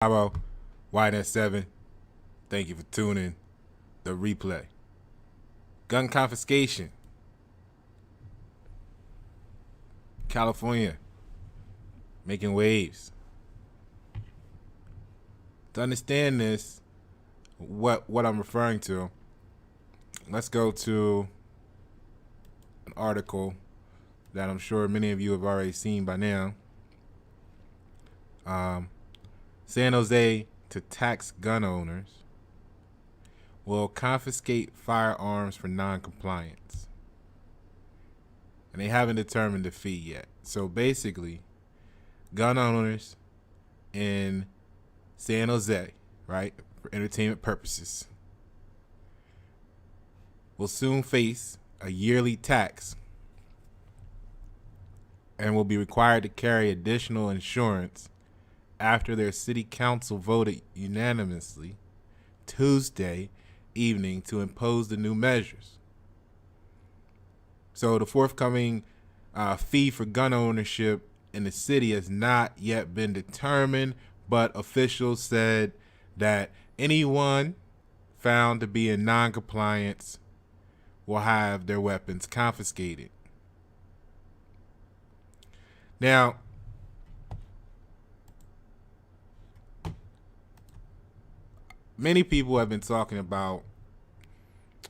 Paroh, YN7, thank you for tuning the replay. Gun confiscation. California, making waves. To understand this, what I'm referring to, let's go to an article that I'm sure many of you have already seen by now. San Jose to tax gun owners will confiscate firearms for non-compliance. And they haven't determined the fee yet. So basically, gun owners in San Jose, right, for entertainment purposes, will soon face a yearly tax and will be required to carry additional insurance after their city council voted unanimously Tuesday evening to impose the new measures. So the forthcoming fee for gun ownership in the city has not yet been determined, but officials said that anyone found to be in non-compliance will have their weapons confiscated. Now, many people have been talking about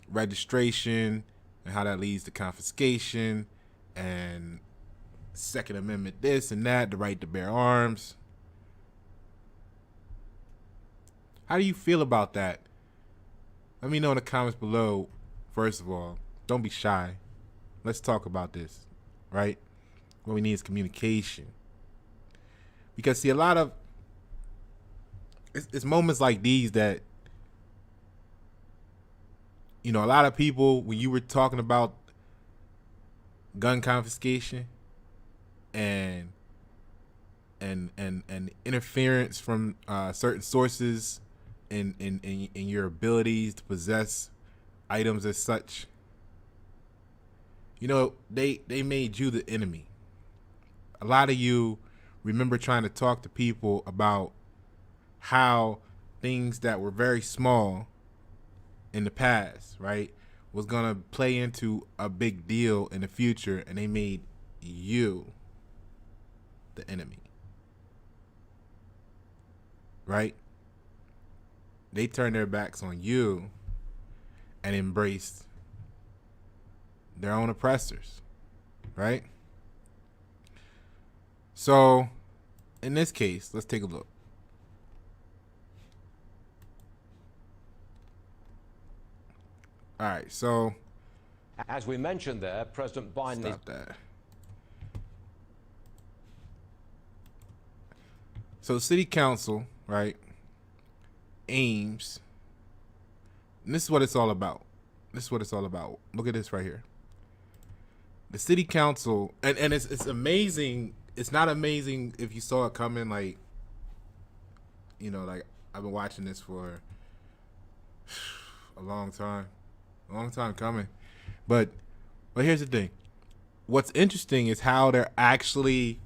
registration and how that leads to confiscation and Second Amendment this and that, the right to bear arms. How do you feel about that? Let me know in the comments below. First of all, don't be shy. Let's talk about this, right? What we need is communication. Because see, a lot of it's moments like these that, you know, a lot of people, when you were talking about gun confiscation and interference from certain sources in your abilities to possess items as such, you know, they made you the enemy. A lot of you remember trying to talk to people about how things that were very small in the past, right, was gonna play into a big deal in the future, and they made you the enemy, right? They turned their backs on you and embraced their own oppressors, right? So in this case, let's take a look. All right, so as we mentioned there, President Biden stop that. So city council, right, aims, and this is what it's all about. This is what it's all about. Look at this right here. The city council, and it's amazing. It's not amazing if you saw it coming, like, you know, like I've been watching this for a long time coming. But here's the thing. What's interesting is how they're actually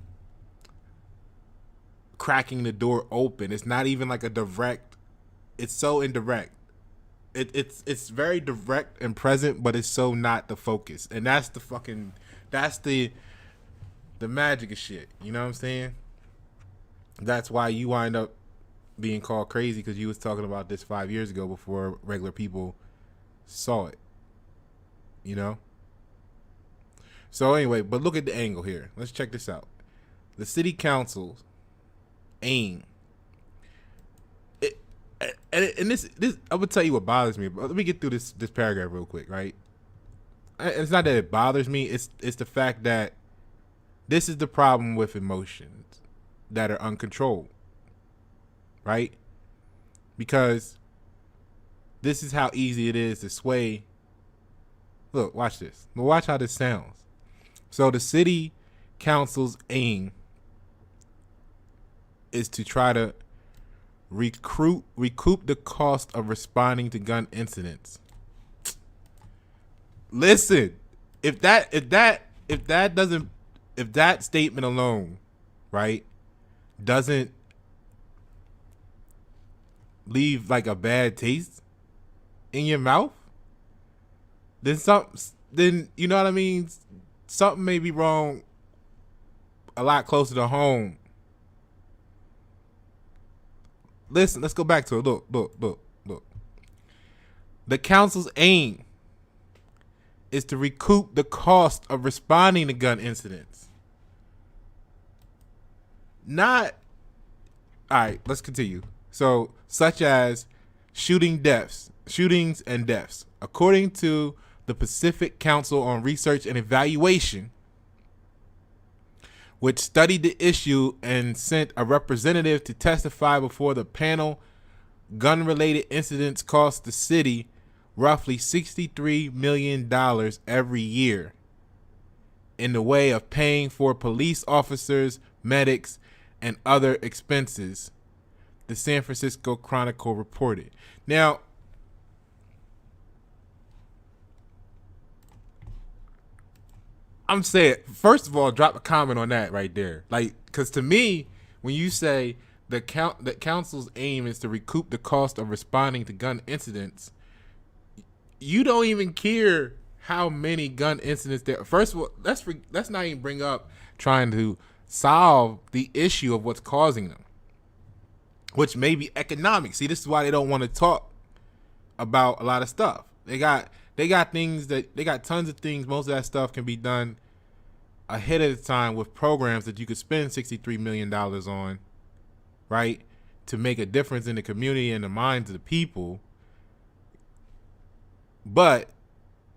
cracking the door open. It's not even like a direct, it's so indirect. It's very direct and present, but it's so not the focus. And that's the magic of shit. You know what I'm saying? That's why you wind up being called crazy, because you was talking about this 5 years ago before regular people saw it. You know? So anyway, but look at the angle here. Let's check this out. The city council's aim. And this I'm gonna tell you what bothers me. But let me get through this paragraph real quick, right? It's not that it bothers me. It's the fact that this is the problem with emotions that are uncontrolled, right? Because this is how easy it is to sway. Look, watch this. Watch how this sounds. So the city council's aim is to try to recoup the cost of responding to gun incidents. Listen, if that statement alone, right, doesn't leave like a bad taste in your mouth, then then you know what I mean? Something may be wrong a lot closer to home. Listen, let's go back to it. Look. The council's aim is to recoup the cost of responding to gun incidents. Not, all right, let's continue. So, such as shootings and deaths. According to the Pacific Council on Research and Evaluation, which studied the issue and sent a representative to testify before the panel, gun-related incidents cost the city roughly $63 million every year in the way of paying for police officers, medics, and other expenses, the San Francisco Chronicle reported. Now, I'm saying, first of all, drop a comment on that right there. Like, because to me, when you say the council's aim is to recoup the cost of responding to gun incidents, you don't even care how many gun incidents there. First of all, let's not even bring up trying to solve the issue of what's causing them, which may be economic. See, this is why they don't want to talk about a lot of stuff. They got tons of things. Most of that stuff can be done ahead of the time with programs that you could spend $63 million on, right, to make a difference in the community and the minds of the people. But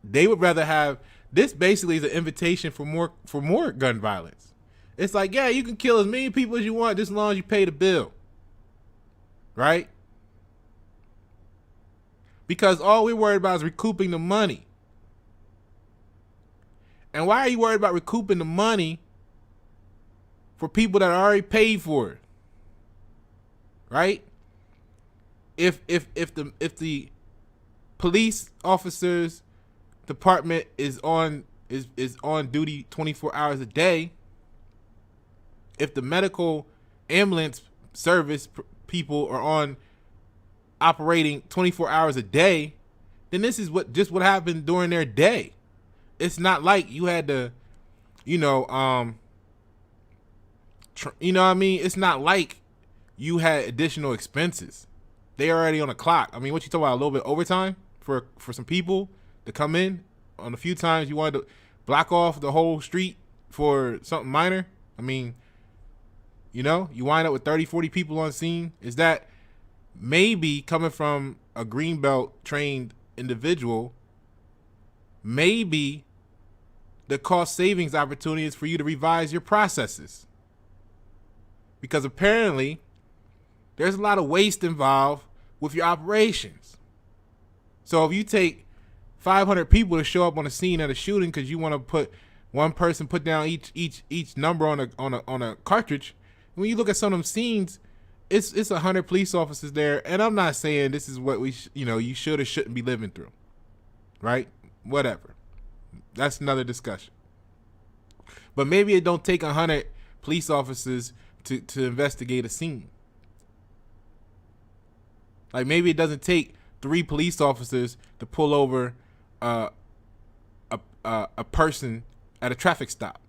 they would rather have this. Basically is an invitation for more gun violence. It's like, yeah, you can kill as many people as you want just as long as you pay the bill, right? Because all we're worried about is recouping the money. And why are you worried about recouping the money for people that already paid for it? Right? If the police officers department is on duty 24 hours a day, if the medical ambulance service people are on operating 24 hours a day, then this is what happened during their day. It's not like you had to, you know what I mean? It's not like you had additional expenses. They already on the clock. I mean, what you talking about, a little bit overtime for some people to come in on a few times you wanted to block off the whole street for something minor? I mean, you wind up with 30, 40 people on scene. Is that maybe coming from a Greenbelt trained individual? Maybe the cost savings opportunity is for you to revise your processes, because apparently there's a lot of waste involved with your operations. So if you take 500 people to show up on a scene at a shooting because you want to put one person put down each number on a cartridge, when you look at some of them scenes, it's 100 police officers there. And I'm not saying this is what you should or shouldn't be living through, right? Whatever. That's another discussion. But maybe it don't take 100 police officers to investigate a scene. Like, maybe it doesn't take 3 police officers to pull over a person at a traffic stop.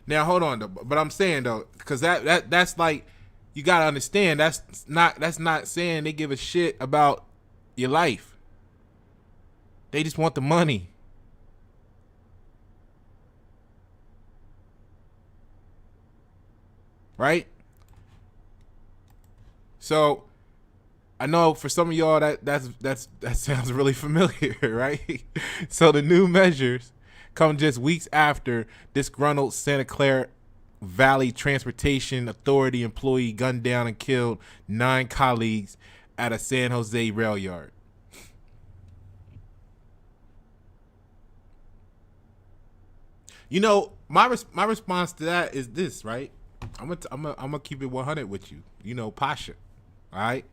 Now, hold on though. But I'm saying though, because that's like, you gotta understand, that's not saying they give a shit about your life. They just want the money. Right? So I know for some of y'all that sounds really familiar, right? So the new measures come just weeks after disgruntled Santa Clara Valley Transportation Authority employee gunned down and killed 9 colleagues at a San Jose rail yard. My response to that is this, right? I'm gonna keep it 100 with you. Pasha, all right?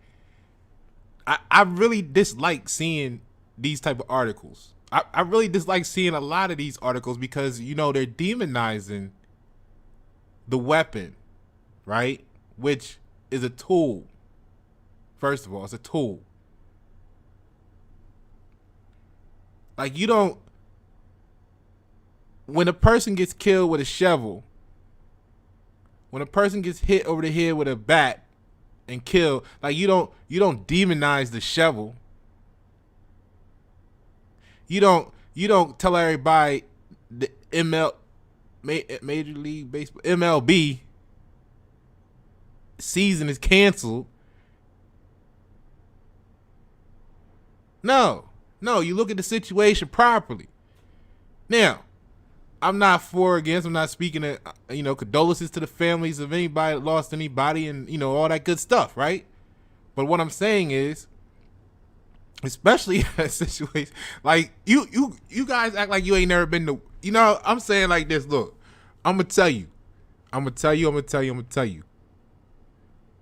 I really dislike seeing these type of articles. I really dislike seeing a lot of these articles because, they're demonizing the weapon, right? which is a tool. First of all, it's a tool. Like, you don't, when a person gets killed with a shovel, when a person gets hit over the head with a bat and killed, like, you don't demonize the shovel. You don't tell everybody the Major League Baseball, MLB season is canceled. No, you look at the situation properly. Now, I'm not for or against. I'm not speaking of, condolences to the families of anybody that lost anybody and, all that good stuff, right? But what I'm saying is, especially in a situation like you guys act like you ain't never been to, I'm saying like this. Look, I'm gonna tell you.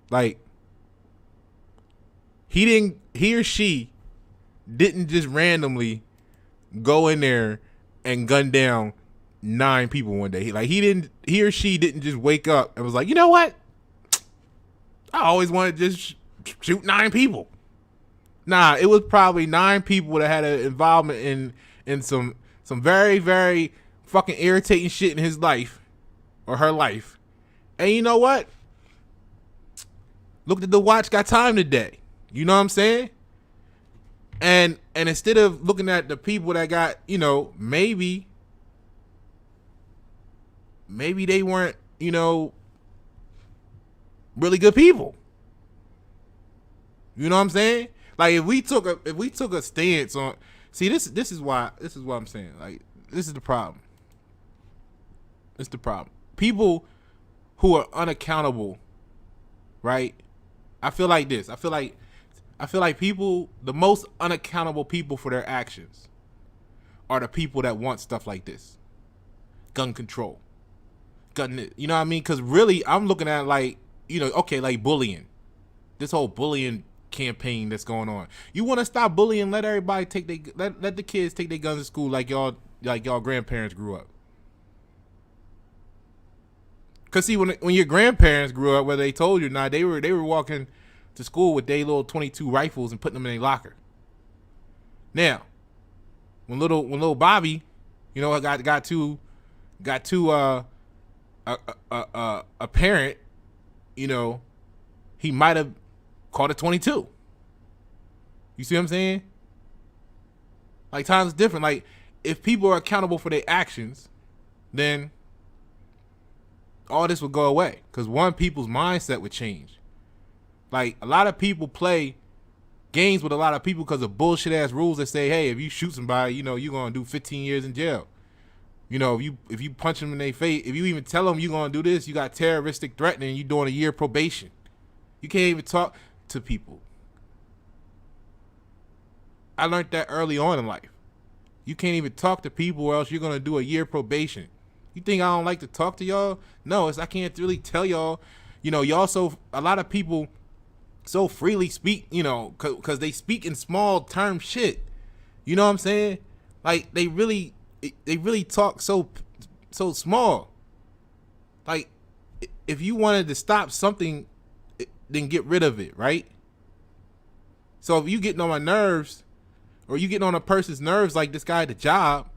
Like, he or she didn't just randomly go in there and gun down 9 people one day. Like, he or she didn't just wake up and was like, you know what? I always wanted to just shoot 9 people. Nah, it was probably 9 people that had an involvement in some very, very fucking irritating shit in his life or her life. And you know what? Looked at the watch, got time today. You know what I'm saying? And instead of looking at the people that got, maybe they weren't, really good people. You know what I'm saying? Like, if we took a stance on, see, this is what I'm saying. Like, this is the problem. It's the problem. People who are unaccountable, right? I feel like this. I feel like people, the most unaccountable people for their actions are the people that want stuff like this. Gun control. You know what I mean? Because really, I'm looking at like, like bullying. This whole bullying campaign that's going on. You want to stop bullying? Let everybody let the kids take their guns to school like y'all grandparents grew up. Cause see, when your grandparents grew up, whether they told you or not, they were walking to school with their little 22 rifles and putting them in their locker. Now, when little Bobby, got to a parent, he might have caught a 22. You see what I'm saying? Like, times different. Like, if people are accountable for their actions, then all this would go away. Because people's mindset would change. Like, a lot of people play games with a lot of people because of bullshit ass rules that say, hey, if you shoot somebody, you're gonna do 15 years in jail. If you punch them in their face, if you even tell them you're gonna do this, you got terroristic threatening, you're doing a year probation. You can't even talk to people. I learned that early on in life. You can't even talk to people or else you're gonna do a year probation. You think I don't like to talk to y'all? No, I can't really tell y'all. Y'all a lot of people so freely speak, because they speak in small term shit. You know what I'm saying? Like, they really talk so small. Like, if you wanted to stop something, then get rid of it, right? So if you getting on my nerves, or you getting on a person's nerves like this guy at the job,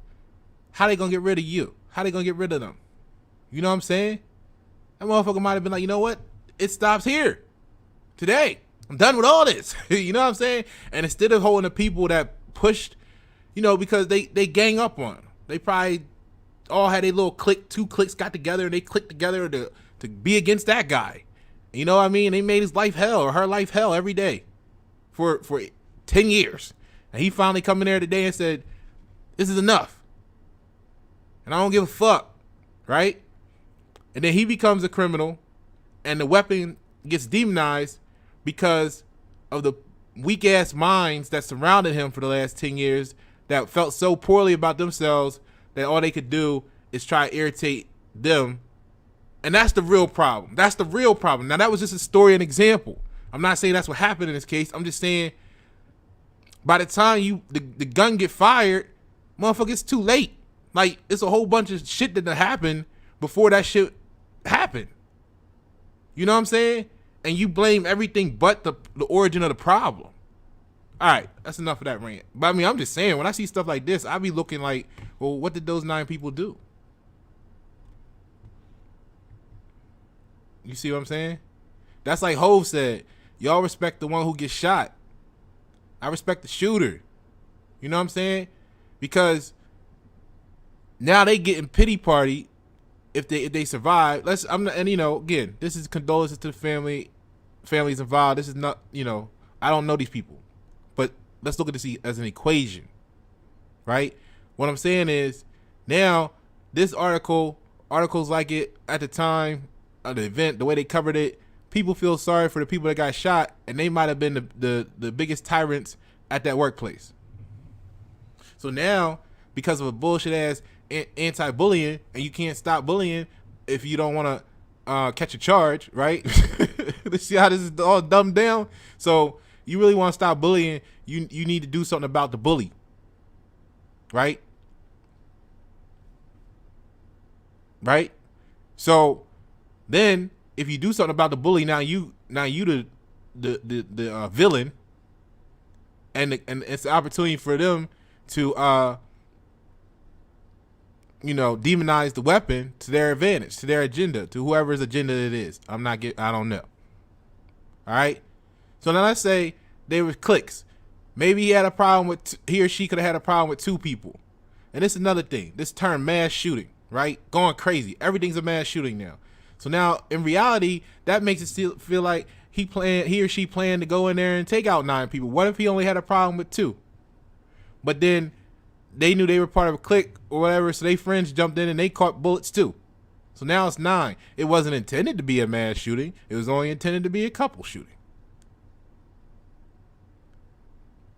how they gonna get rid of you? How they gonna get rid of them? You know what I'm saying? That motherfucker might have been like, you know what? It stops here. Today. I'm done with all this. You know what I'm saying? And instead of holding the people that pushed, because they gang up on them. They probably all had a little clique, 2 cliques got together, and they clicked together to be against that guy. You know what I mean? They made his life hell or her life hell every day for 10 years. And he finally come in there today and said, this is enough. And I don't give a fuck, right? And then he becomes a criminal, and the weapon gets demonized because of the weak ass minds that surrounded him for the last 10 years that felt so poorly about themselves that all they could do is try to irritate them. And that's the real problem. That's the real problem. Now, that was just a story, an example. I'm not saying that's what happened in this case. I'm just saying by the time the gun get fired, motherfucker, it's too late. Like, it's a whole bunch of shit that happened before that shit happened. You know what I'm saying? And you blame everything but the origin of the problem. All right, that's enough of that rant. But I mean, I'm just saying, when I see stuff like this, I be looking like, well, what did those 9 people do? You see what I'm saying? That's like Hov said, y'all respect the one who gets shot. I respect the shooter. You know what I'm saying? Because now they getting pity party if they survive. And you know, again, this is condolences to the families involved. This is not, you know, I don't know these people. But let's look at this as an equation, right? What I'm saying is, now this articles like it at the time of the event, the way they covered it, people feel sorry for the people that got shot, and they might have been the biggest tyrants at that workplace. So now, because of a bullshit ass anti-bullying, and you can't stop bullying if you don't want to catch a charge, right? Let's see how this is all dumbed down. So you really want to stop bullying, you need to do something about the bully, right? Right? So then, if you do something about the bully, now you the villain, and it's an opportunity for them to you know, demonize the weapon to their advantage, to their agenda, to whoever's agenda it is. I don't know. All right. So now let's say they were cliques. Maybe he had a problem with, he or she could have had a problem with 2 people. And this is another thing. This term mass shooting, right? Going crazy. Everything's a mass shooting now. So now in reality, that makes it feel like he or she planned to go in there and take out 9 people. What if he only had a problem with 2? But then they knew they were part of a clique or whatever, so they friends jumped in and they caught bullets too. So now it's 9. It wasn't intended to be a mass shooting. It was only intended to be a couple shooting.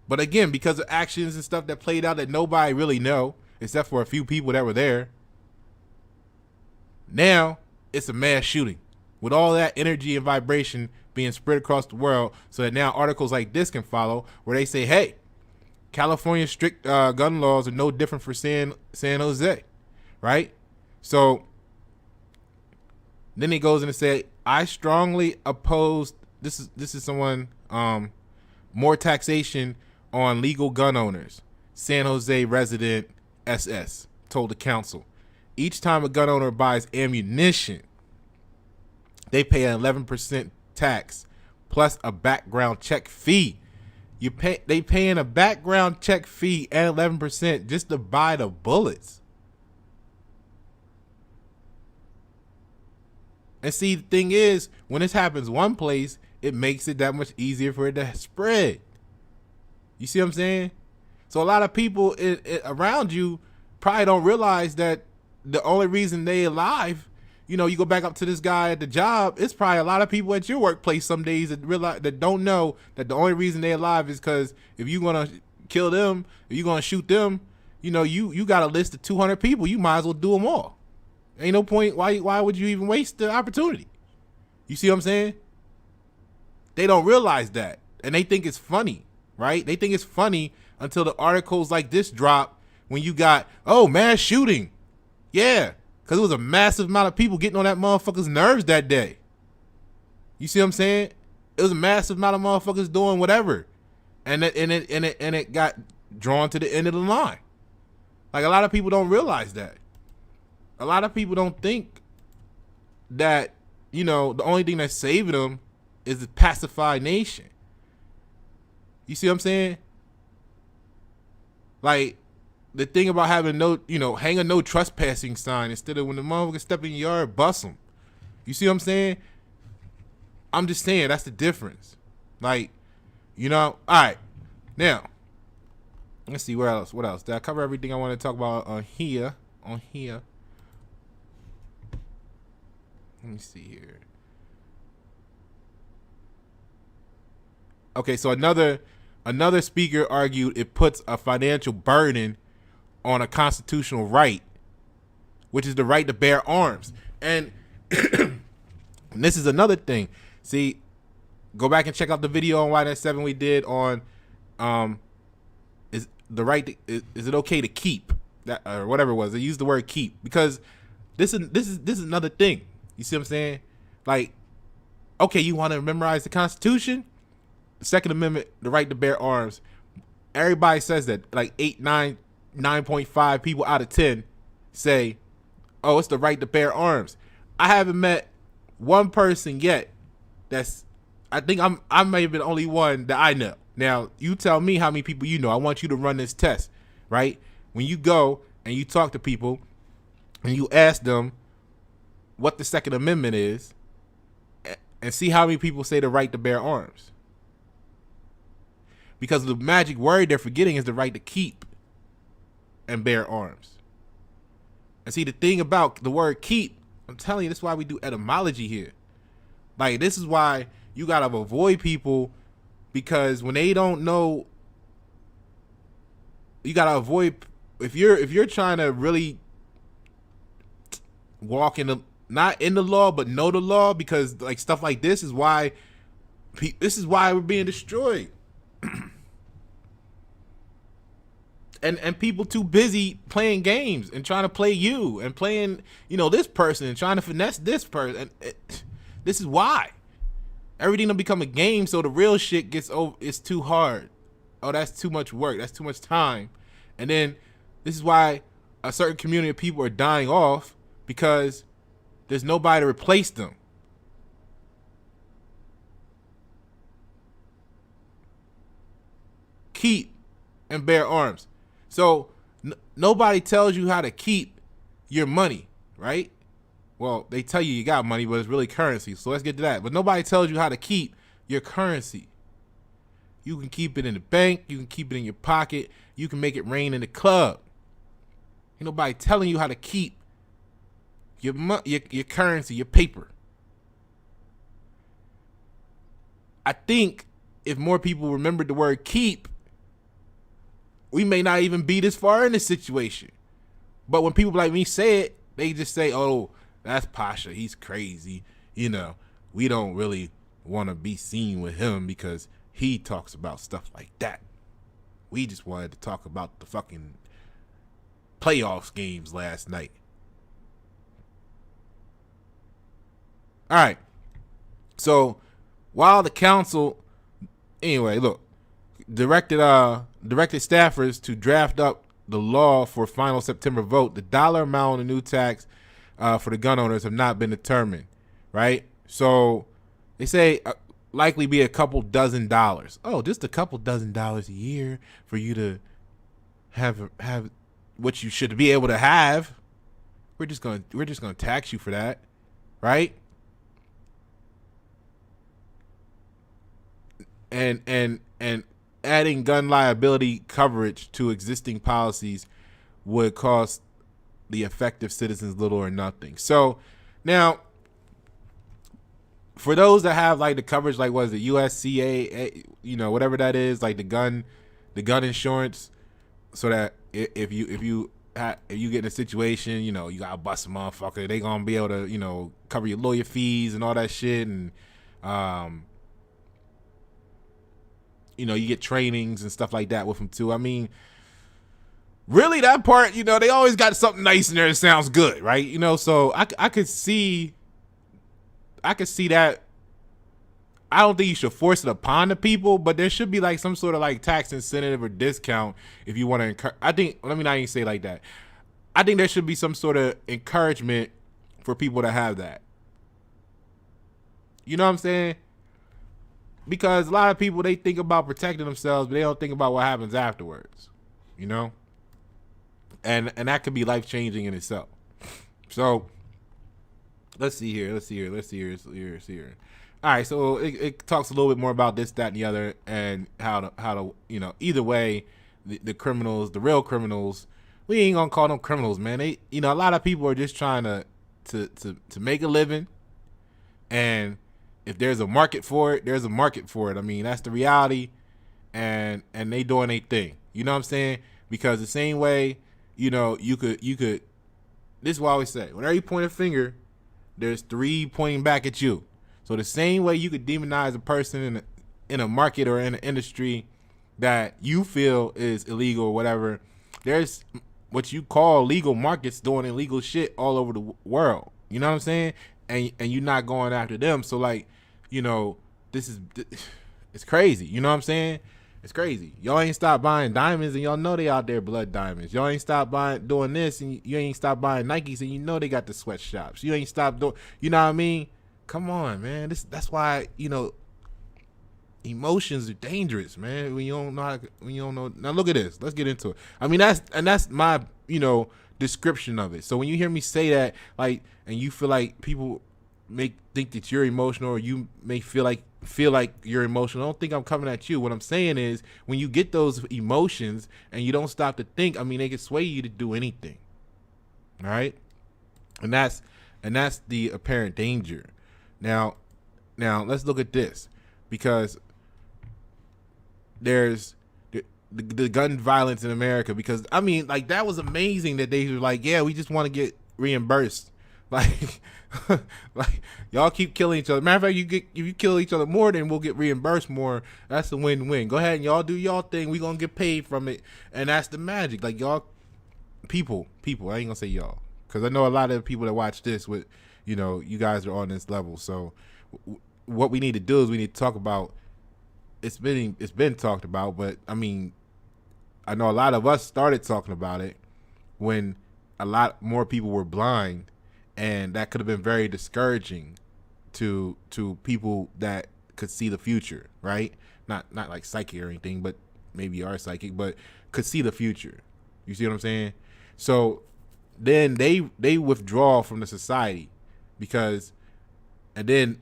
But again, because of actions and stuff that played out that nobody really know, except for a few people that were there, now it's a mass shooting with all that energy and vibration being spread across the world, so that now articles like this can follow where they say, hey, California's strict gun laws are no different for San Jose, right? So then he goes in and say, I strongly oppose, this is someone, more taxation on legal gun owners. San Jose resident SS told the council, each time a gun owner buys ammunition, they pay an 11% tax plus a background check fee. They paying a background check fee and 11% just to buy the bullets. And see, the thing is, when this happens one place, it makes it that much easier for it to spread. You see what I'm saying? So a lot of people around you probably don't realize that the only reason they alive, you know, you go back up to this guy at the job, it's probably a lot of people at your workplace some days that realize, that don't know that the only reason they alive is because if you're going to kill them, if you're going to shoot them, you know, you got a list of 200 people, you might as well do them all. Ain't no point. Why would you even waste the opportunity? You see what I'm saying? They don't realize that, and they think it's funny, right? They think it's funny until the articles like this drop when you got, oh, mass shooting. Yeah, because it was a massive amount of people getting on that motherfucker's nerves that day. You see what I'm saying? It was a massive amount of motherfuckers doing whatever, and it got drawn to the end of the line. Like, a lot of people don't realize that. A lot of people don't think that, you know, the only thing that's saving them is the pacified nation. You see what I'm saying? Like, the thing about having hang a no trespassing sign instead of when the motherfucker step in your yard, bust them. You see what I'm saying? I'm just saying that's the difference. Like, you know, all right. Now, let's see, what else? Did I cover everything I want to talk about on here? Let me see here. Okay, so another speaker argued it puts a financial burden on a constitutional right, which is the right to bear arms. And this is another thing. See, go back and check out the video on Y-7 we did on is it okay to keep that, or whatever it was. They used the word keep because this is another thing. You see what I'm saying? Like, Okay, you want to memorize the Constitution? The Second Amendment, the right to bear arms. Everybody says that. Like 9.5 people out of 10 say, oh, it's the right to bear arms. I haven't met one person yet I think I may have been the only one that I know. Now, you tell me how many people you know. I want you to run this test, right? When you go and you talk to people and you ask them what the Second Amendment is, and see how many people say the right to bear arms. Because the magic word they're forgetting is the right to keep and bear arms. And see, the thing about the word keep, I'm telling you, this is why we do etymology here. Like, this is why you gotta avoid people, because when they don't know, you gotta avoid, if you're trying to really walk in the, not in the law, but know the law, because like stuff like this is why we're being destroyed. And people too busy playing games and trying to play you and playing, this person and trying to finesse this person. This is why everything will become a game. So the real shit gets over. It's too hard. Oh, that's too much work. That's too much time. And then this is why a certain community of people are dying off, because there's nobody to replace them. Keep and bear arms. So nobody tells you how to keep your money, right? Well, they tell you got money, but it's really currency. So let's get to that. But nobody tells you how to keep your currency. You can keep it in the bank. You can keep it in your pocket. You can make it rain in the club. Ain't nobody telling you how to keep your currency, your paper. I think if more people remembered the word keep, we may not even be this far in this situation. But when people like me say it, they just say, oh, that's Pasha. He's crazy. We don't really want to be seen with him because he talks about stuff like that. We just wanted to talk about the fucking playoffs games last night. All right. So while the council, anyway, look, directed staffers to draft up the law for final September vote, the dollar amount on the new tax for the gun owners have not been determined, right? So they say likely be a couple dozen dollars. Oh, just a couple dozen dollars a year for you to have what you should be able to have. We're just gonna tax you for that, right? And adding gun liability coverage to existing policies would cost the affected citizens little or nothing. So now, for those that have like the coverage, like what is it, USCA, whatever that is, like the gun insurance, so that if you get in a situation, you gotta bust a motherfucker, they gonna be able to cover your lawyer fees and all that shit, and you get trainings and stuff like that with them too. I mean, really, that part, they always got something nice in there that sounds good, right? So I could see that. I don't think you should force it upon the people, but there should be like some sort of like tax incentive or discount if you want to encourage. Let me not even say it like that. I think there should be some sort of encouragement for people to have that. You know what I'm saying? Because a lot of people, they think about protecting themselves, but they don't think about what happens afterwards, and that could be life-changing in itself. So let's see here. All right, so it talks a little bit more about this, that, and the other, and how to either way, the criminals, the real criminals, we ain't gonna call them criminals, man. They, a lot of people are just trying to make a living, and if there's a market for it, there's a market for it. I mean, that's the reality, and they doing their thing. You know what I'm saying? Because the same way, you could. This is what I always say: whenever you point a finger, there's three pointing back at you. So the same way you could demonize a person in a market or in an industry that you feel is illegal or whatever, there's what you call legal markets doing illegal shit all over the world. You know what I'm saying? And you're not going after them. So like, you know, it's crazy. You know what I'm saying? It's crazy. Y'all ain't stopped buying diamonds, and y'all know they out there blood diamonds. Y'all ain't stopped doing this, and you ain't stopped buying Nikes, and you know they got the sweatshops. You ain't stopped doing, you know what I mean? Come on, man. That's why, you know, emotions are dangerous, man. When you don't know. Now look at this. Let's get into it. I mean, that's my, you know, description of it. So when you hear me say that, like, and you feel like people think that you're emotional, or you may feel like you're emotional, I don't think I'm coming at you. What I'm saying is, when you get those emotions and you don't stop to think, I mean, they can sway you to do anything. All right, and that's the apparent danger. Now let's look at this, because there's the gun violence in America. Because I mean, like, that was amazing that they were like, yeah, we just want to get reimbursed. Like, like, y'all keep killing each other. Matter of fact, if you kill each other more, then we'll get reimbursed more. That's a win-win. Go ahead and y'all do y'all thing. We gonna get paid from it, and that's the magic. Like, y'all, people. I ain't gonna say y'all, because I know a lot of people that watch this with, you know, you guys are on this level. So, what we need to do is we need to talk about. It's been talked about, but I mean, I know a lot of us started talking about it when a lot more people were blind. And that could have been very discouraging to people that could see the future, right? Not like psychic or anything, but maybe you are psychic, but could see the future. You see what I'm saying? So then they withdraw from the society, because, and then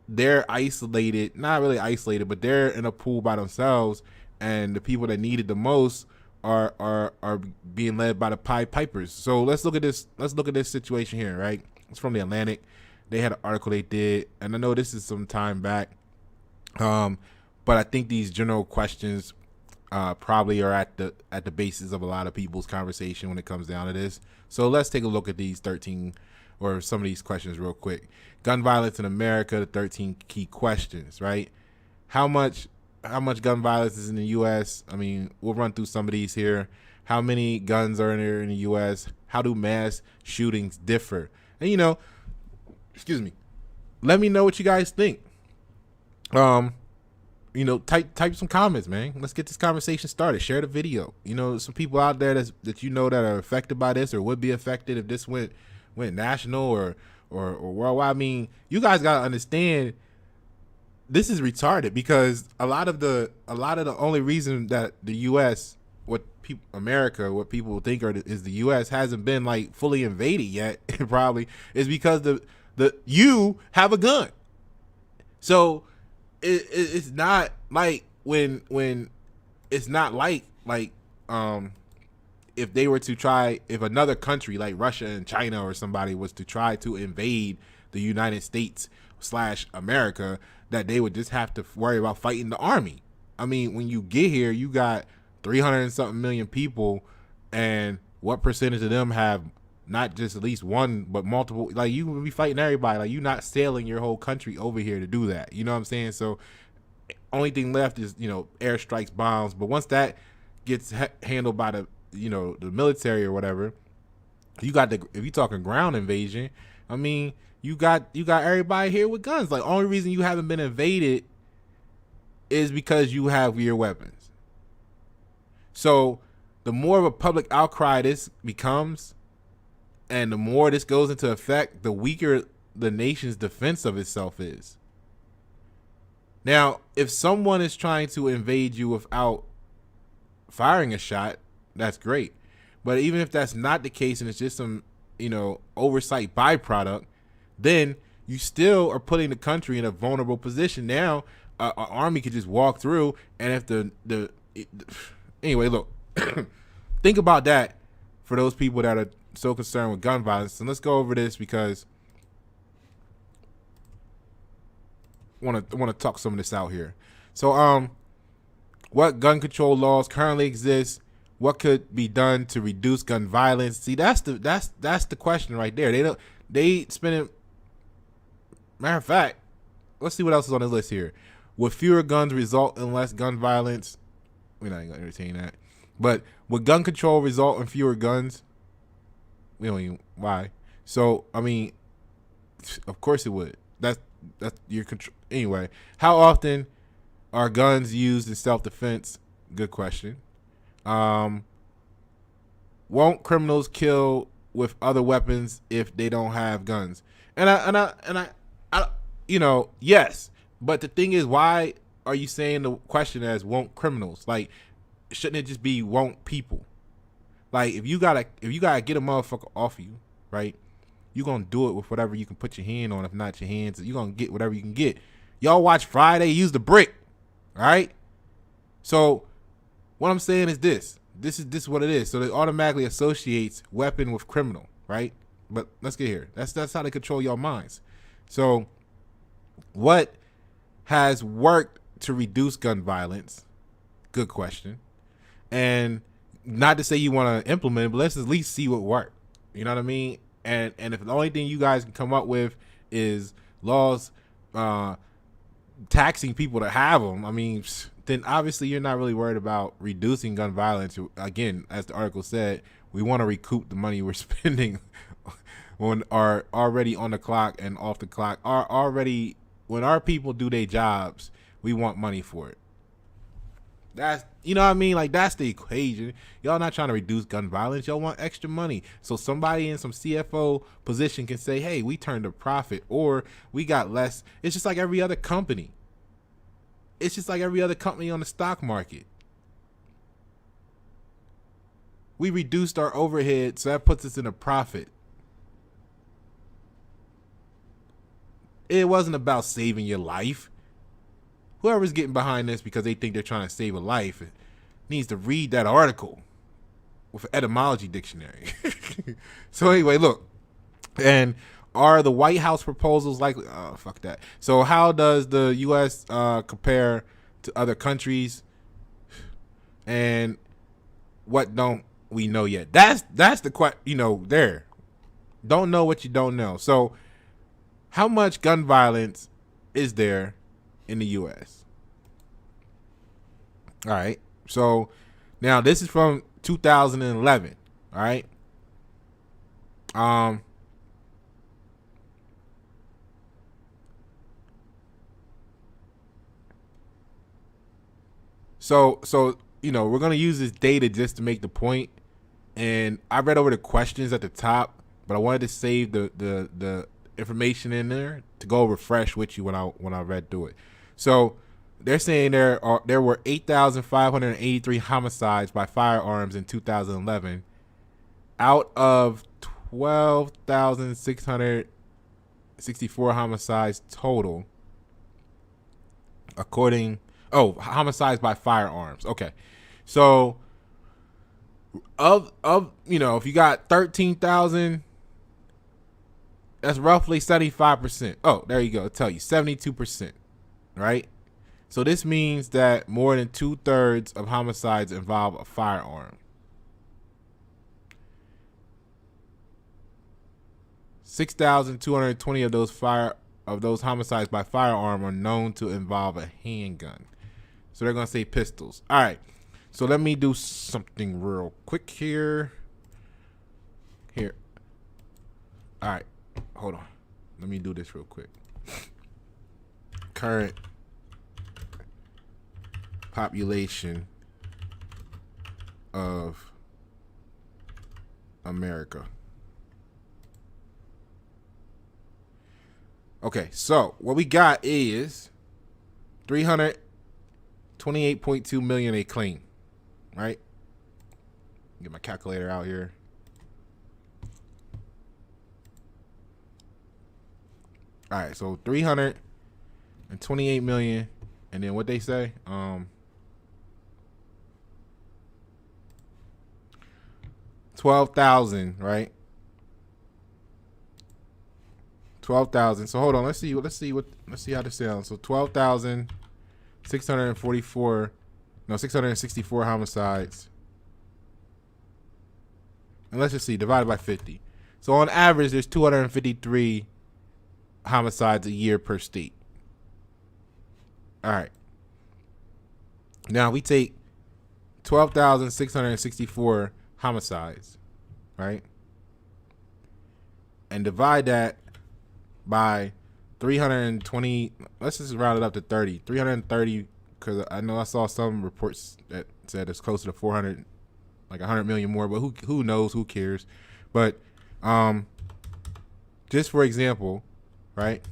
they're isolated, not really isolated, but they're in a pool by themselves, and the people that need it the most are being led by the Pied Pipers. So let's look at this situation here, right? It's from the Atlantic. They had an article they did, and I know this is some time back, but I think these general questions probably are at the basis of a lot of people's conversation when it comes down to this. So let's take a look at these 13 or some of these questions real quick. Gun violence in America, the 13 key questions, right? How much gun violence is in the U.S.? I mean, we'll run through some of these here. How many guns are there in the U.S.? How do mass shootings differ? And, you know, excuse me, let me know what you guys think. You know, type some comments, man. Let's get this conversation started. Share the video. You know, some people out there that you know that are affected by this, or would be affected if this went national or worldwide. I mean, you guys gotta understand, this is retarded, because a lot of the only reason that the U.S., what people think is the U.S. hasn't been like fully invaded yet, probably, is because you have a gun. So it's not like when it's not like if they were to try, if another country like Russia and China or somebody was to try to invade the United States / America, that they would just have to worry about fighting the army. I mean, when you get here, you got 300 and something million people, and what percentage of them have not just at least one, but multiple? Like, you would be fighting everybody. Like, you're not sailing your whole country over here to do that. You know what I'm saying? So only thing left is, you know, airstrikes, bombs. But once that gets handled by the, you know, the military or whatever, you got if you're talking ground invasion, I mean, you got everybody here with guns. Like, only reason you haven't been invaded is because you have your weapons. So the more of a public outcry this becomes, and the more this goes into effect, the weaker the nation's defense of itself is. Now, if someone is trying to invade you without firing a shot, that's great. But even if that's not the case, and it's just some, you know, oversight byproduct, then you still are putting the country in a vulnerable position. Now, an army could just walk through, and if anyway, look, think about that for those people that are so concerned with gun violence. And let's go over this, because I want to talk some of this out here. So, what gun control laws currently exist? What could be done to reduce gun violence? See, that's the question right there. They spending. Matter of fact, let's see what else is on the list here. Would fewer guns result in less gun violence? We're not gonna entertain that. But would gun control result in fewer guns? We don't even why. So I mean, of course it would. That's your control. Anyway, how often are guns used in self-defense? Good question. Won't criminals kill with other weapons if they don't have guns? I yes. But the thing is, why are you saying the question as won't criminals? Like, shouldn't it just be won't people? Like, if you gotta get a motherfucker off of you, right? You gonna do it with whatever you can put your hand on. If not your hands, you gonna get whatever you can get. Y'all watch Friday, use the brick, all right? So what I'm saying is this is what it is. So it automatically associates weapon with criminal, right? But let's get here. That's how they control your minds. So what has worked to reduce gun violence? Good question. And not to say you want to implement it, but let's at least see what worked. You know what I mean? And if the only thing you guys can come up with is laws taxing people to have them, I mean, then obviously you're not really worried about reducing gun violence. Again, as the article said, we want to recoup the money we're spending on are already on the clock and off the clock. Are already, when our people do their jobs, we want money for it. That's, you know what I mean? Like, that's the equation. Y'all not trying to reduce gun violence. Y'all want extra money. So somebody in some CFO position can say, hey, we turned a profit, or we got less. It's just like every other company. It's just like every other company on the stock market. We reduced our overhead, so that puts us in a profit. It wasn't about saving your life. Whoever's getting behind this because they think they're trying to save a life needs to read that article with an etymology dictionary. So anyway, look. And are the White House proposals likely? Oh, fuck that. So how does the U.S. Compare to other countries? And what don't we know yet? That's the question. There. Don't know what you don't know. So how much gun violence is there in the U.S.? All right. So now this is from 2011. All right. So we're gonna use this data just to make the point. And I read over the questions at the top, but I wanted to save the information in there to go refresh with you when I read through it. So they're saying there were 8,583 homicides by firearms in 2011 out of 12,664 homicides total, homicides by firearms. Okay. So of if you got 13,000, that's roughly 75%. Oh, there you go. I'll tell you 72%, right? So this means that more than 2/3 of homicides involve a firearm. 6,220 of those homicides by firearm are known to involve a handgun. So they're gonna say pistols. All right. So let me do something real quick here. All right. Hold on. Let me do this real quick. Current population of America. Okay, so what we got is 328.2 million they claim, right? Get my calculator out here. All right, so 328 million, and then what they say, 12,000, right? 12,000. So hold on, let's see how this sounds. So 664 homicides. And let's just see, divided by 50. So on average, there's 253 homicides a year per state. All right. Now we take 12,664 homicides, right? And divide that by 320. Let's just round it up to 30. 330, because I know I saw some reports that said it's closer to 400, like 100 million more. But who knows? Who cares? But just for example, right?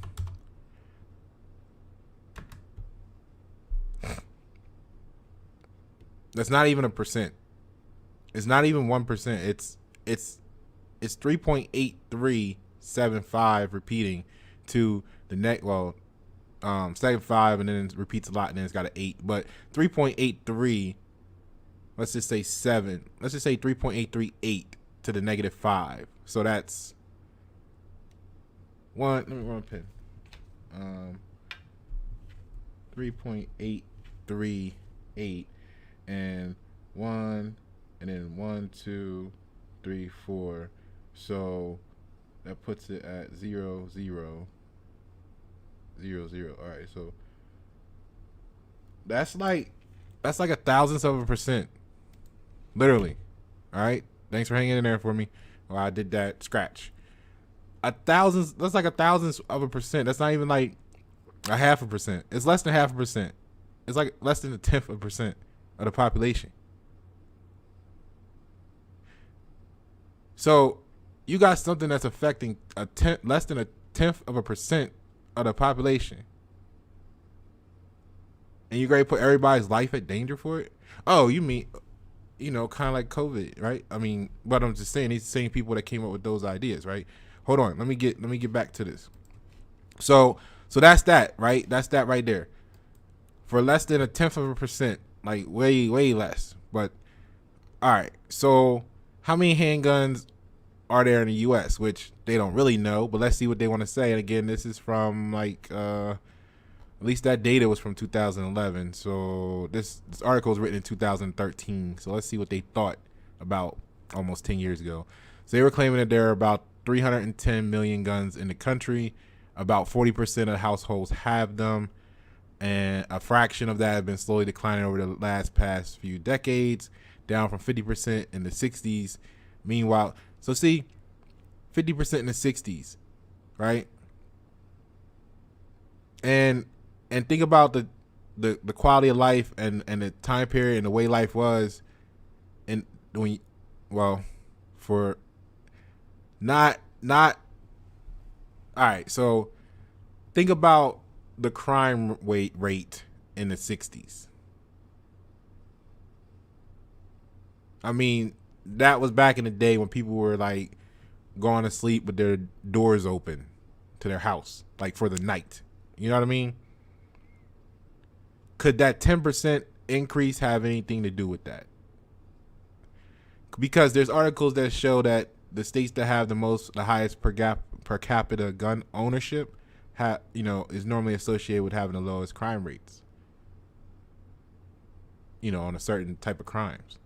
That's not even a percent. It's not even 1%. It's 3.8375 repeating to the next. Well, second 5, and then it repeats a lot, and then it's got an 8. But 3.83. Let's just say 7. Let's just say 3.838 to the -5. So that's one. Let me run a pen. 3.838 and 1, and then 1, 2, 3, 4. So that puts it at 0, 0, 0, 0. All right, so that's like a thousandth of a percent, literally. All right, thanks for hanging in there for me. Well, I did that scratch. A thousandth. That's like a thousandth of a percent. That's not even like a half a percent. It's less than half a percent. It's like less than a tenth of a percent of the population. So you got something that's affecting less than a tenth of a percent of the population, and you ready to put everybody's life at danger for it? Oh, you mean, kind of like COVID, right? I mean, but I'm just saying, these same people that came up with those ideas, right? Hold on, let me get back to this. So that's that, right? That's that right there. For less than a tenth of a percent, like way less. But all right, so how many handguns are there in the U.S.? Which they don't really know, but let's see what they want to say. And again, this is from like at least that data was from 2011. So this article was written in 2013. So let's see what they thought about almost 10 years ago. So they were claiming that there are about 310 million guns in the country. About 40% of households have them, and a fraction of that has been slowly declining over the past few decades, down from 50% in the 60s. Meanwhile, so see, 50% in the 60s, right? And think about the quality of life and the time period and the way life was, and for not all right. So think about the crime rate in the 60s. I mean, that was back in the day when people were like going to sleep with their doors open to their house, like for the night. You know what I mean? Could that 10% increase have anything to do with that? Because there's articles that show that the states that have the highest per capita gun ownership is normally associated with having the lowest crime rates, on a certain type of crimes.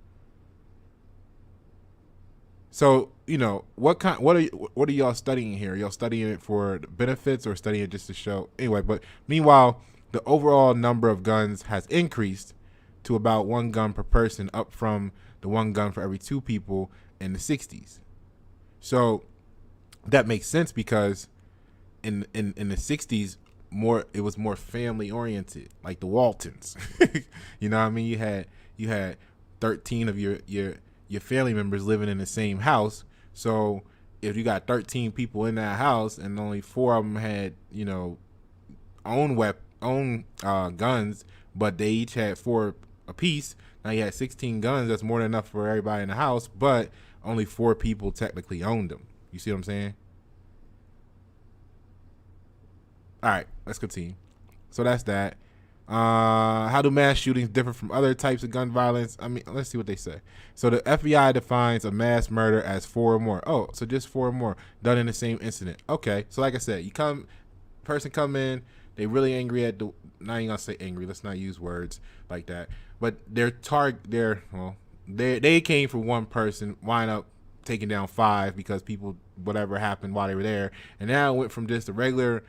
So, what are y'all studying here? Are y'all studying it for the benefits or studying it just to show? Anyway, but meanwhile, the overall number of guns has increased to about 1 gun per person, up from the 1 gun for every 2 people in the 60s. So that makes sense because in the 60s, it was more family oriented, like the Waltons. You know what I mean? You had 13 of your family members living in the same house. So if you got 13 people in that house and only 4 of them had own guns, but they each had 4 apiece, now you had 16 guns. That's more than enough for everybody in the house, but only 4 people technically owned them. You see what I'm saying? All right, let's continue. So that's that. How do mass shootings differ from other types of gun violence? I mean, let's see what they say. So the FBI defines a mass murder as 4 or more. Oh, so just 4 or more done in the same incident. Okay, so like I said, person come in, they really angry at the. Not even gonna say angry. Let's not use words like that. But they came for 1 person, wind up taking down 5 because people, whatever happened while they were there, and now it went from just a regular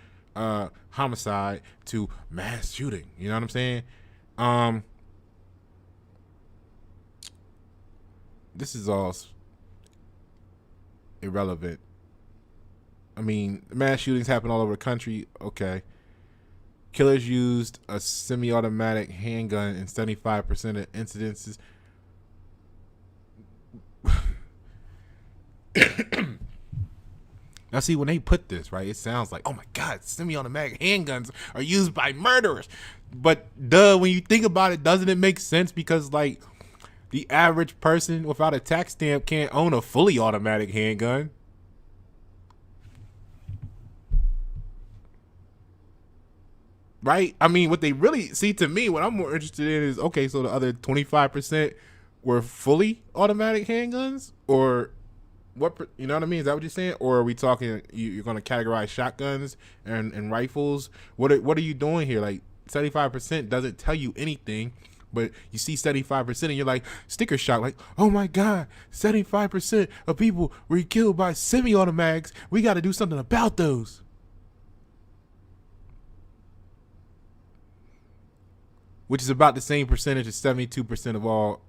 homicide to mass shooting. You know what I'm saying? This is all irrelevant. I mean, mass shootings happen all over the country. Okay. Killers used a semi-automatic handgun in 75% of incidences. Now, see, when they put this, right, it sounds like, oh my God, semi-automatic handguns are used by murderers. But duh, when you think about it, doesn't it make sense? Because, like, the average person without a tax stamp can't own a fully automatic handgun. Right? I mean, what they really see, to me, what I'm more interested in is, okay, so the other 25% were fully automatic handguns, or what? You know what I mean? Is that what you're saying? Or are we talking you're going to categorize shotguns and rifles? What are you doing here? Like, 75% doesn't tell you anything, but you see 75% and you're like sticker shock, like, oh my God, 75% of people were killed by semi-automatics. We got to do something about those. Which is about the same percentage as 72% of all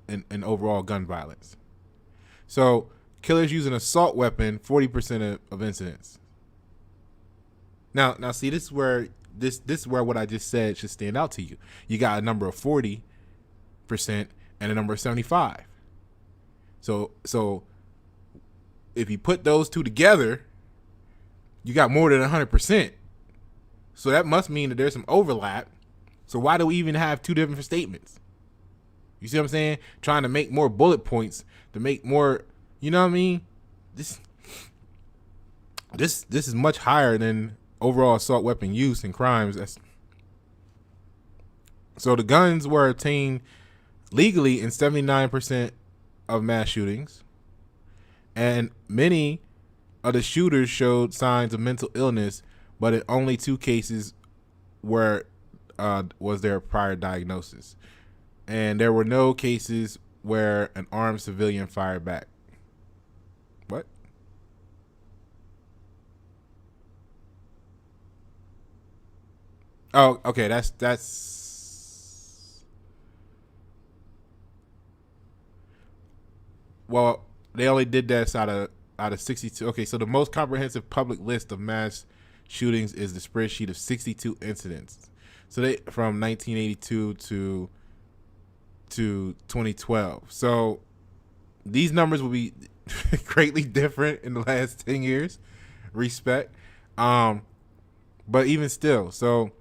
in overall gun violence. So killers use an assault weapon, 40% of incidents. Now see, this is where what I just said should stand out to you. You got a number of 40% and a number of 75. So if you put those two together, you got more than 100%. So that must mean that there's some overlap. So why do we even have two different statements? You see what I'm saying? Trying to make more bullet points to make more, you know what I mean? This is much higher than overall assault weapon use and crimes. So the guns were obtained legally in 79% of mass shootings, and many of the shooters showed signs of mental illness, but in only 2 cases were was there a prior diagnosis, and there were no cases where an armed civilian fired back. What? Oh, okay. That's. Well, they only did that out of 62. Okay, so the most comprehensive public list of mass shootings is the spreadsheet of 62 incidents. So they from 1982 to 2012. So these numbers will be greatly different in the last 10 years. Respect. But even still, so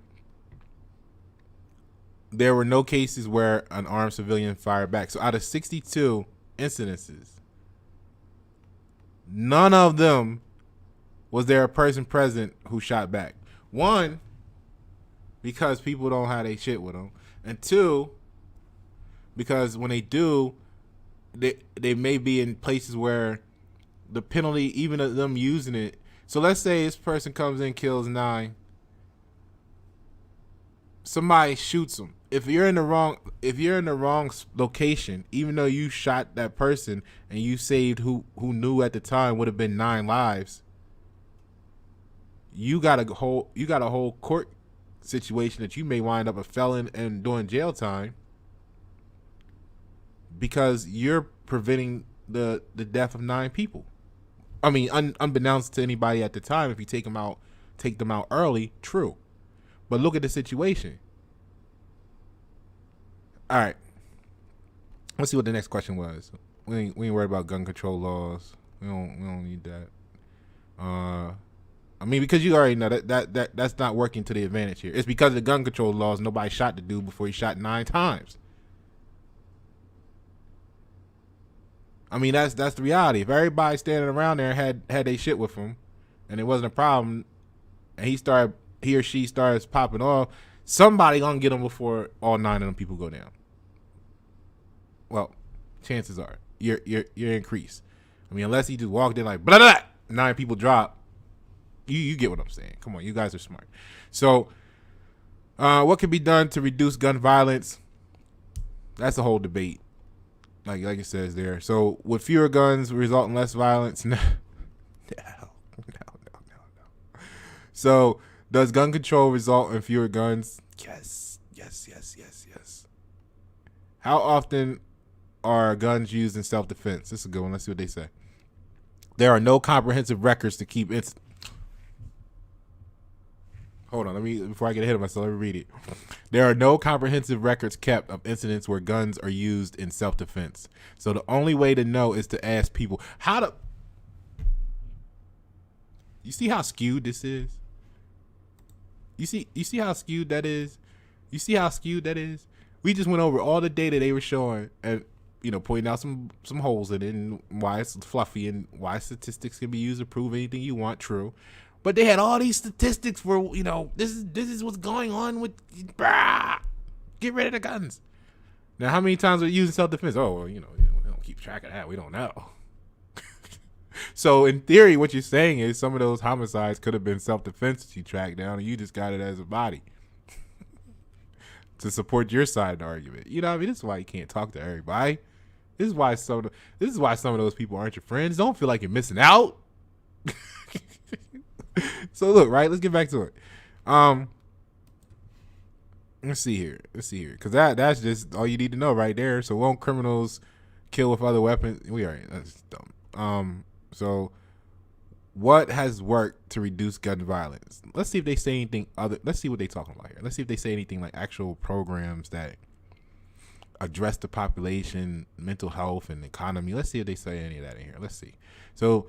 there were no cases where an armed civilian fired back. So out of 62 incidences, none of them was there a person present who shot back. 1, because people don't have their shit with them, and 2, because when they do, they may be in places where the penalty, even of them using it. So let's say this person comes in, kills 9, somebody shoots them. If you're in the wrong location, even though you shot that person and you saved who knew at the time would have been 9 lives, you got a whole court situation that you may wind up a felon and doing jail time because you're preventing the death of 9 people. I mean, unbeknownst to anybody at the time, if you take them out early, true. But look at the situation. All right, let's see what the next question was. We ain't worried about gun control laws. We don't need that. I mean, because you already know that's not working to the advantage here. It's because of the gun control laws. Nobody shot the dude before he shot 9 times. I mean, that's the reality. If everybody standing around there had they shit with him, and it wasn't a problem, and he or she starts popping off, somebody gonna get him before all 9 of them people go down. Well, chances are you're increased. I mean, unless he just walked in like blah blah, 9 people drop. You get what I'm saying. Come on, you guys are smart. So, what can be done to reduce gun violence? That's a whole debate. Like it says there. So, would fewer guns result in less violence? No. So, does gun control result in fewer guns? Yes. How often are guns used in self-defense? This is a good one. Let's see what they say. There are no comprehensive records to keep Hold on, before I get ahead of myself, let me read it. There are no comprehensive records kept of incidents where guns are used in self-defense. So the only way to know is to ask people how to. You see how skewed this is? You see how skewed that is? You see how skewed that is? We just went over all the data they were showing and pointing out some holes in it and why it's fluffy and why statistics can be used to prove anything you want true. But they had all these statistics for, this is what's going on with, get rid of the guns. Now, how many times are you using self-defense? Oh, well, we don't keep track of that. We don't know. So in theory, what you're saying is some of those homicides could have been self-defense that you tracked down and you just got it as a body to support your side of the argument. You know what I mean? This is why you can't talk to everybody. This is why some of those people aren't your friends. Don't feel like you're missing out. So look, right? Let's get back to it. Let's see here. Because that's just all you need to know right there. So won't criminals kill with other weapons? That's dumb. So what has worked to reduce gun violence? Let's see if they say anything other. Let's see what they're talking about here. Let's see if they say anything like actual programs that address the population, mental health, and economy. Let's see if they say any of that in here. Let's see. So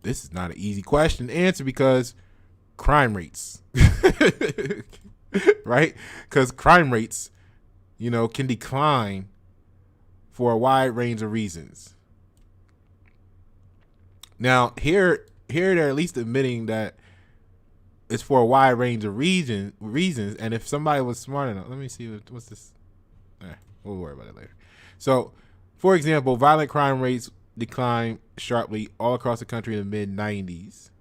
this is not an easy question to answer because crime rates, right? Because crime rates, can decline for a wide range of reasons. Now, here they're at least admitting that it's for a wide range of reasons. And if somebody was smart enough, let me see what's this. We'll worry about it later. So, for example, violent crime rates declined sharply all across the country in the mid-90s,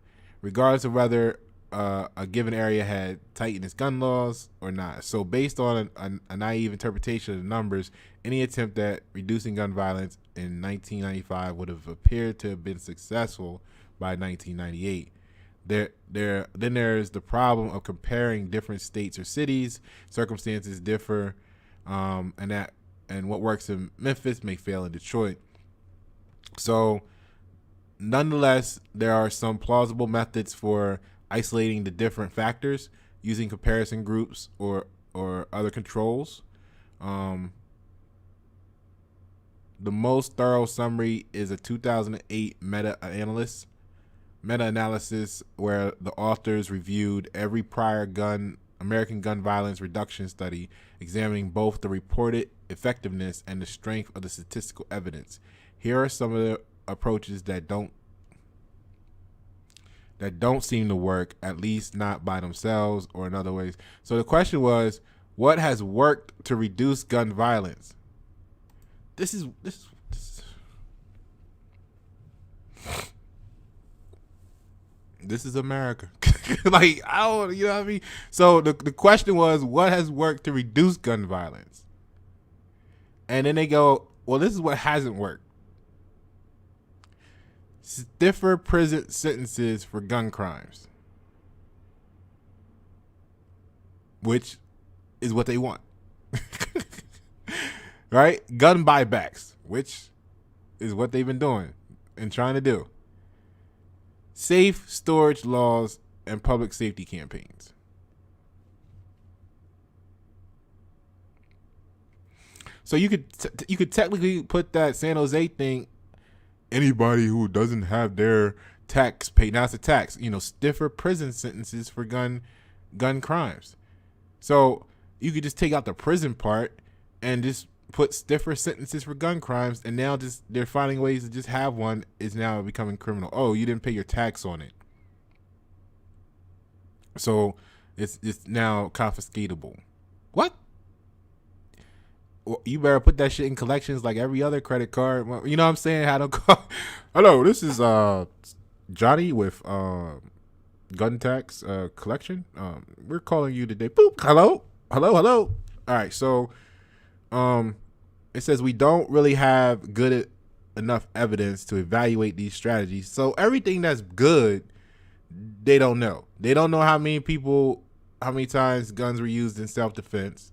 regardless of whether a given area had tightened its gun laws or not. So based on a naive interpretation of the numbers, any attempt at reducing gun violence in 1995 would have appeared to have been successful by 1998. Then there's the problem of comparing different states or cities. Circumstances differ, and what works in Memphis may fail in Detroit. So nonetheless, there are some plausible methods for isolating the different factors using comparison groups or other controls. The most thorough summary is a 2008 meta-analysis where the authors reviewed every prior American gun violence reduction study, examining both the reported effectiveness and the strength of the statistical evidence. Here are some of the approaches that don't seem to work, at least not by themselves or in other ways. So the question was, what has worked to reduce gun violence? This is America. Like, I don't, you know what I mean? So the question was, what has worked to reduce gun violence? And then they go, well, this is what hasn't worked. Stiffer prison sentences for gun crimes, which is what they want. Right? Gun buybacks, which is what they've been doing and trying to do. Safe storage laws and public safety campaigns. So you could technically put that San Jose thing, anybody who doesn't have their tax paid, now it's a tax, stiffer prison sentences for gun crimes. So you could just take out the prison part and just put stiffer sentences for gun crimes, and now just they're finding ways to just have one is now becoming criminal. Oh, you didn't pay your tax on it, so it's now confiscatable. What? Well, you better put that shit in collections like every other credit card. You know what I'm saying? How to call? Hello, this is Johnny with gun tax collection. We're calling you today. Boop. Hello. All right. So, it says we don't really have good enough evidence to evaluate these strategies. So everything that's good, they don't know. They don't know how many times guns were used in self-defense.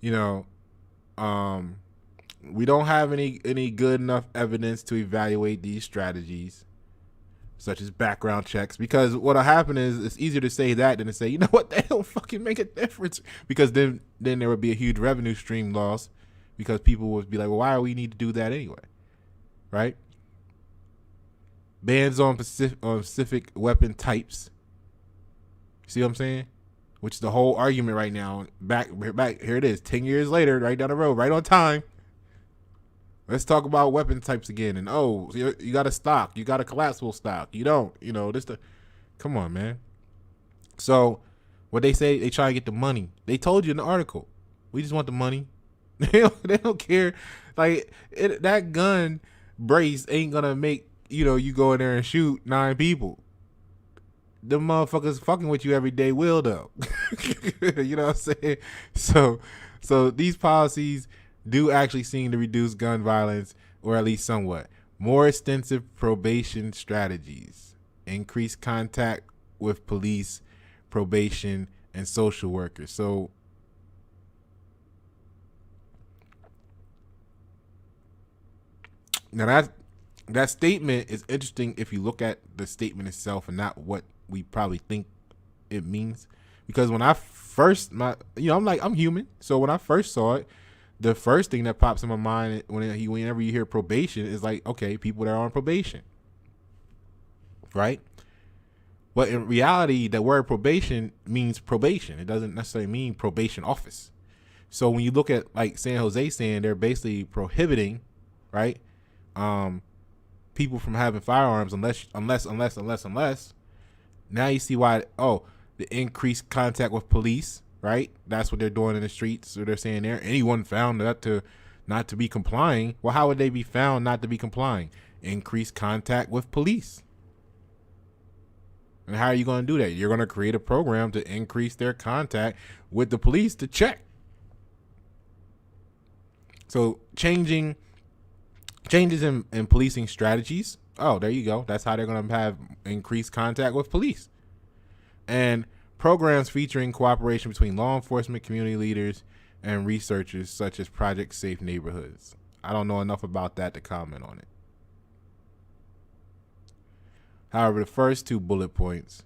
We don't have any good enough evidence to evaluate these strategies. such as background checks. Because what'll happen is it's easier to say that than to say, you know what, they don't fucking make a difference. Because then there would be a huge revenue stream loss, because people would be like, well, why do we need to do that anyway? Right? Bans on specific weapon types. See what I'm saying? Which is the whole argument right now. Back here it is, 10 years later, right down the road, right on time. Let's talk about weapon types again. And you got a stock, you got a collapsible stock. You don't, come on, man. So what they say, they try to get the money. They told you in the article, we just want the money. They don't care. Like that gun brace ain't gonna make you go in there and shoot 9 people. The motherfuckers fucking with you every day will though. You know what I'm saying? So these policies do actually seem to reduce gun violence, or at least somewhat. More extensive probation strategies, increased contact with police, probation, and social workers. So now that statement is interesting if you look at the statement itself and not what we probably think it means. Because when I first, I'm human. So when I first saw it, the first thing that pops in my mind whenever you hear probation is like, okay, people that are on probation, right? But in reality, the word probation means probation. It doesn't necessarily mean probation office. So when you look at like San Jose saying they're basically prohibiting, right, people from having firearms unless. Now you see why. The increased contact with police. Right, that's what they're doing in the streets. So they're saying there, anyone found that not to be complying. Well, how would they be found not to be complying? Increased contact with police. And how are you going to do that? You're going to create a program to increase their contact with the police to check. So changes in policing strategies. Oh, there you go. That's how they're going to have increased contact with police. And programs featuring cooperation between law enforcement, community leaders, and researchers, such as Project Safe Neighborhoods. I don't know enough about that to comment on it. However, the first 2 bullet points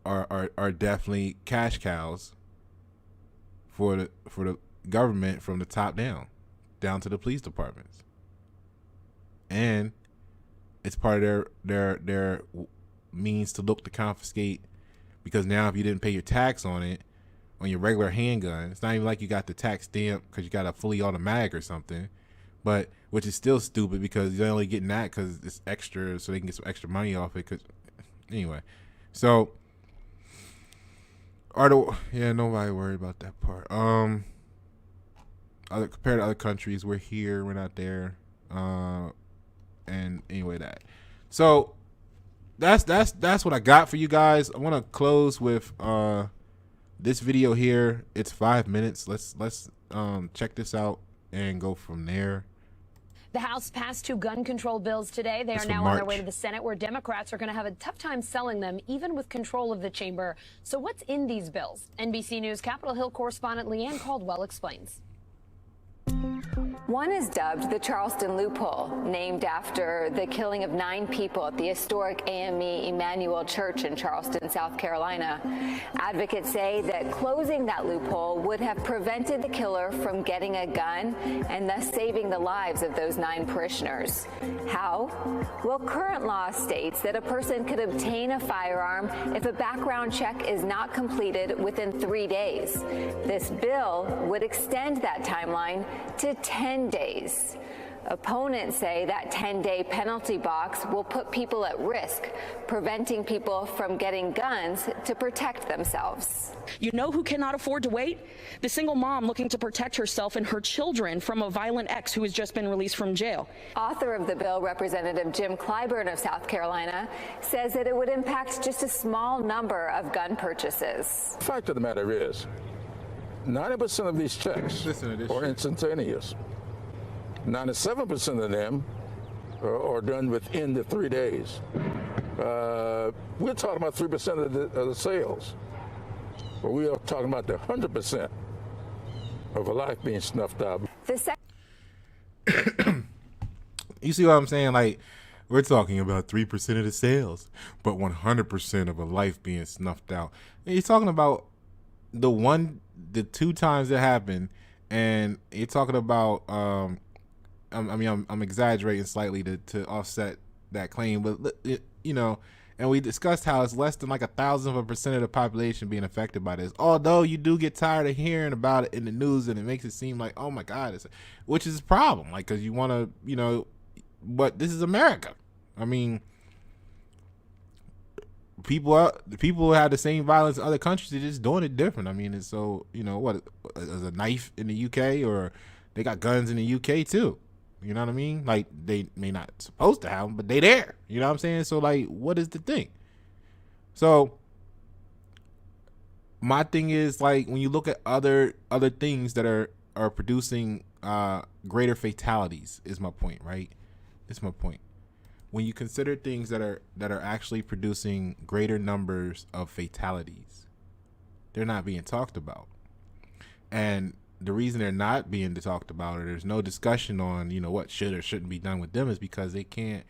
are definitely cash cows for the government from the top down to the police departments, and it's part of their means to look to confiscate. Because now if you didn't pay your tax on it, on your regular handgun, it's not even like you got the tax stamp because you got a fully automatic or something, but which is still stupid because you're only getting that because it's extra, so they can get some extra money off it. Cause anyway, so nobody worried about that part. Compared to other countries, we're here, we're not there, and anyway that. So that's what I got for you guys. I want to close with this video here. It's 5 minutes. Let's check this out and go from there. The House passed 2 gun control bills today. They are now on their way to the Senate, where Democrats are going to have a tough time selling them, even with control of the chamber. So what's in these bills? NBC News Capitol Hill correspondent Leanne Caldwell explains. One is dubbed the Charleston Loophole, named after the killing of 9 people at the historic AME Emmanuel Church in Charleston, South Carolina. Advocates say that closing that loophole would have prevented the killer from getting a gun and thus saving the lives of those 9 parishioners. How? Well, current law states that a person could obtain a firearm if a background check is not completed within 3 days. This bill would extend that timeline to 10 days. Opponents say that 10-day penalty box will put people at risk, preventing people from getting guns to protect themselves. You know who cannot afford to wait? The single mom looking to protect herself and her children from a violent ex who has just been released from jail. Author of the bill, Representative Jim Clyburn of South Carolina, says that it would impact just a small number of gun purchases. The fact of the matter is, 90% of these checks are instantaneous. 97% of them are done within the 3 days. We're talking about 3% of the sales, but we are talking about the 100% of a life being snuffed out. You see what I'm saying? Like, We're talking about 3% of the sales, but 100% of a life being snuffed out. And you're talking about the 2 times it happened, and you're talking about I'm exaggerating slightly to offset that claim, but and we discussed how it's less than like 1,000% of the population being affected by this. Although you do get tired of hearing about it in the news, and it makes it seem like, oh my God, which is a problem. Like, because you want to, but this is America. I mean, people who have the same violence in other countries, they're just doing it different. I mean, it's so, what is a knife in the UK, or they got guns in the UK too. You know what I mean? Like, they may not supposed to have them, but they there. You know what I'm saying? So, like, what is the thing? So, my thing is, like, when you look at other things that are producing greater fatalities, is my point, right? It's my point. When you consider things that are actually producing greater numbers of fatalities, they're not being talked about. And the reason they're not being talked about, or there's no discussion on, what should or shouldn't be done with them, is because they can't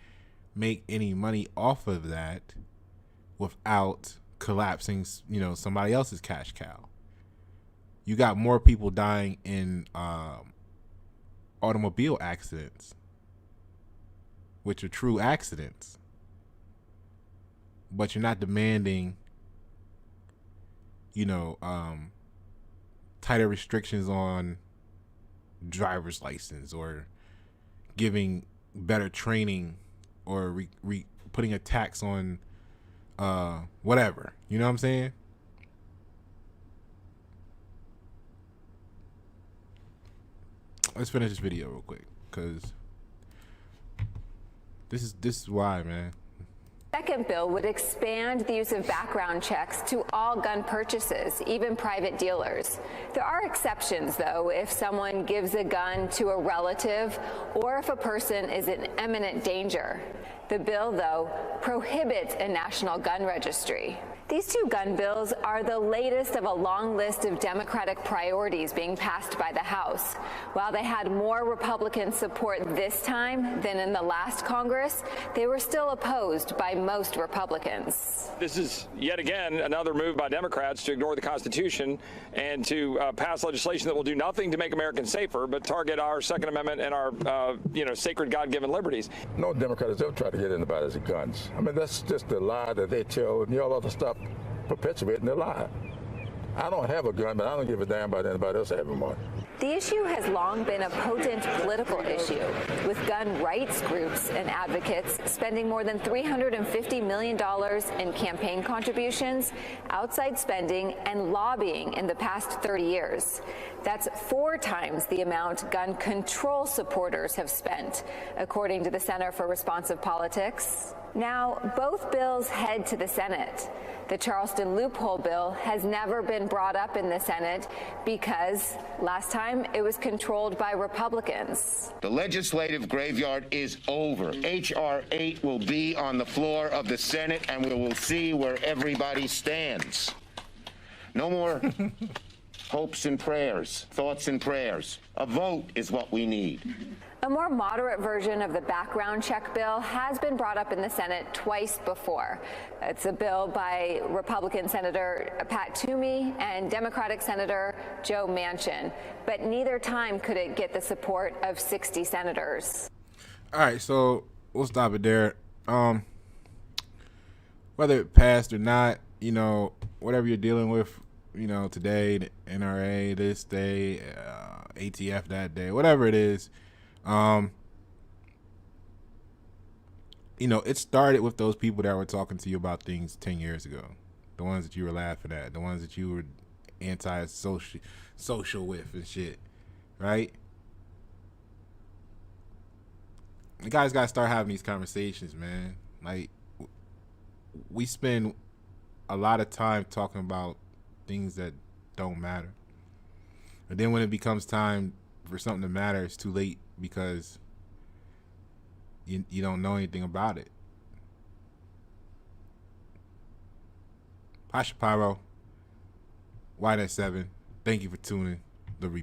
make any money off of that without collapsing, somebody else's cash cow. You got more people dying in automobile accidents, which are true accidents, but you're not demanding, tighter restrictions on driver's license, or giving better training, or putting a tax on whatever. You know what I'm saying? Let's finish this video real quick, because this is why, man. Second bill would expand the use of background checks to all gun purchases, even private dealers. There are exceptions, though, if someone gives a gun to a relative or if a person is in imminent danger. The bill, though, prohibits a national gun registry. These 2 gun bills are the latest of a long list of Democratic priorities being passed by the House. While they had more Republican support this time than in the last Congress, they were still opposed by most Republicans. This is yet again another move by Democrats to ignore the Constitution and to pass legislation that will do nothing to make Americans safer, but target our Second Amendment and our, sacred God-given liberties. No Democrat has ever tried to get anybody's guns. I mean, that's just a lie that they tell, and y'all ought to stop perpetuating their lie. I don't have a gun, but I don't give a damn about anybody else having one. The issue has long been a potent political issue, with gun rights groups and advocates spending more than $350 million in campaign contributions, outside spending, and lobbying in the past 30 years. That's 4 times the amount gun control supporters have spent, according to the Center for Responsive Politics. Now, both bills head to the Senate. The Charleston Loophole bill has never been brought up in the Senate because last time it was controlled by Republicans. The legislative graveyard is over. H.R. 8 will be on the floor of the Senate, and we will see where everybody stands. No more hopes and prayers, thoughts and prayers. A vote is what we need. A more moderate version of the background check bill has been brought up in the Senate twice before. It's a bill by Republican Senator Pat Toomey and Democratic Senator Joe Manchin, but neither time could it get the support of 60 senators. All right, so we'll stop it there. Whether it passed or not, whatever you're dealing with, today, the NRA this day, ATF that day, whatever it is, it started with those people that were talking to you about things 10 years ago. The ones that you were laughing at, the ones that you were anti-social with and shit, right? The guys got to start having these conversations, man. Like, we spend a lot of time talking about things that don't matter. And then when it becomes time for something to matter, it's too late because you don't know anything about it. Pasha, Paroh, White at 7. Thank you for tuning.